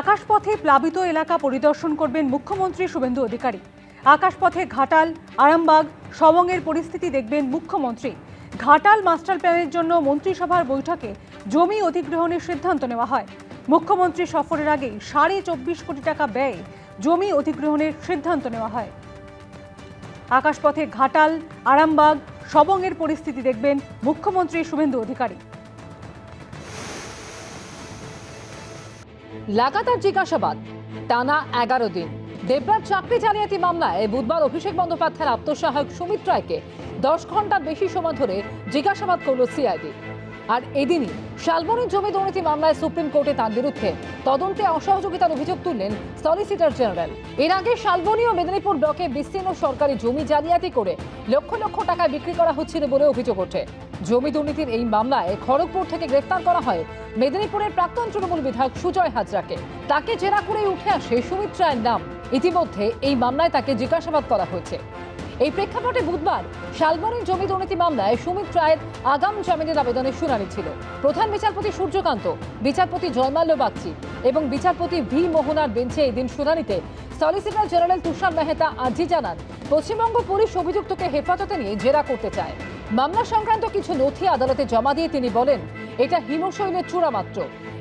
আকাশপথে প্লাবিত এলাকা পরিদর্শন করবেন মুখ্যমন্ত্রী শুভেন্দু অধিকারী। আকাশপথে ঘাটাল, আরামবাগ, সবংয়ের পরিস্থিতি দেখবেন মুখ্যমন্ত্রী। ঘাটাল মাস্টার প্ল্যানের জন্য মন্ত্রিসভার বৈঠকে জমি অধিগ্রহণের সিদ্ধান্ত নেওয়া হয়। মুখ্যমন্ত্রী সফরের আগে 24.5 কোটি টাকা ব্যয়ে জমি অধিগ্রহণের সিদ্ধান্ত নেওয়া হয়। আকাশপথে ঘাটাল, আরামবাগ, সবংয়ের পরিস্থিতি দেখবেন মুখ্যমন্ত্রী শুভেন্দু অধিকারী। লাগাতার জিজ্ঞাসাবাদ, টানা 11 দিন। দেবরাজ চাকরি জালিয়াতি মামলায় বুধবার অভিষেক বন্দ্যোপাধ্যায়ের আত্মসহায়ক সুমিত রায়কে 10 ঘন্টার বেশি সময় ধরে জিজ্ঞাসাবাদ করল সিআইডি। আর এদিনই শালবনির জমি দুর্নীতি মামলায় সুপ্রিম কোর্টে তার বিরুদ্ধে তদন্তে অসহযোগিতার অভিযোগ তুললেন সলিসিটর জেনারেল। এর আগে শালবনি ও মেদিনীপুর ব্লকে বিস্তীর্ণ সরকারি জমি জালিয়াতি করে লক্ষ লক্ষ টাকায় বিক্রি করা হচ্ছিল বলে অভিযোগ ওঠে। জমি দুর্নীতির এই মামলায় খড়গপুর থেকে গ্রেফতার করা হয় মেদিনীপুরের প্রাক্তন তৃণমূল বিধায়ক সুজয় হাজরাকে। তাকে জেরা করেই উঠে আসে সুমিত রায়ের নাম। ইতিমধ্যে এই মামলায় তাকে জিজ্ঞাসাবাদ করা হয়েছে। এই প্রেক্ষাপটে বুধবার শালবনির জমি দুর্নীতি মামলায় সুমিত রায়ের আগাম জামিনের আবেদনের শুনানি ছিল। প্রধান বিচারপতি সূর্যকান্ত, বিচারপতি জয়মাল্য বাগচি এবং বিচারপতি ভি মোহনার বেঞ্চে এই দিন শুনানিতে সলিসিটর জেনারেল তুষার মেহতা আর্জি জানান, পশ্চিমবঙ্গ পুলিশ অভিযুক্তকে হেফাজতে নিয়ে জেরা করতে চায়। মামলা সংক্রান্ত কিছু নথি আদালতে জমা দিয়ে তিনি বলেন, এটা হিমশৈলের চূড়া মাত্র।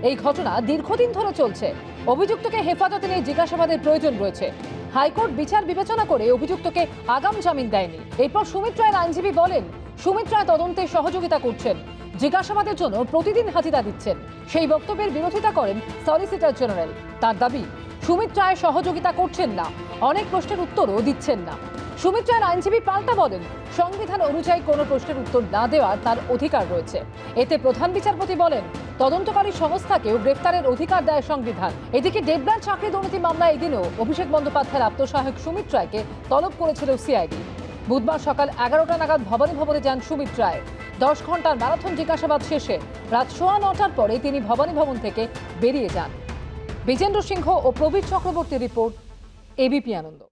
এই ঘটনা দীর্ঘদিন ধরে চলছে। অভিযুক্তকে হেফাজতে নিয়ে জিজ্ঞাসাবাদের প্রয়োজন রয়েছে। হাইকোর্ট বিচার বিবেচনা করে অভিযুক্তকে আগাম জামিন দেয়নি। এরপর সুমিত রায়ের আইনজীবী বলেন, সুমিত রায় তদন্তে সহযোগিতা করছেন, জিজ্ঞাসাবাদের জন্য প্রতিদিন হাজিরা দিচ্ছেন। সেই বক্তব্যের বিরোধিতা করেন সলিসিটর জেনারেল। তার দাবি, সুমিত রায় সহযোগিতা করছেন না, অনেক প্রশ্নের উত্তরও দিচ্ছেন না। সুমিত রায়ের আইনজীবী পাল্টা বলেন, সংবিধান অনুযায়ী কোনো প্রশ্নের উত্তর না দেওয়ার তার অধিকার রয়েছে। এতে প্রধান বিচারপতি বলেন, তদন্তকারী সংস্থাকেও গ্রেফতারের অধিকার দেয় সংবিধান। এদিকে দেবরাজ চাকরি দুর্নীতি মামলায় এদিনও অভিষেক বন্দ্যোপাধ্যায়ের আত্মসহায়ক সুমিত রায়কে তলব করেছিল সিআইডি। বুধবার সকাল 11টা নাগাদ ভবানী ভবনে যান সুমিত রায়। 10 ঘন্টার ম্যারাথন জিজ্ঞাসাবাদ শেষে রাত 9:15টার পরে তিনি ভবানী ভবন থেকে বেরিয়ে যান। বিজেন্দ্র সিংহ ও প্রবীর চক্রবর্তী রিপোর্ট, এবিপি আনন্দ।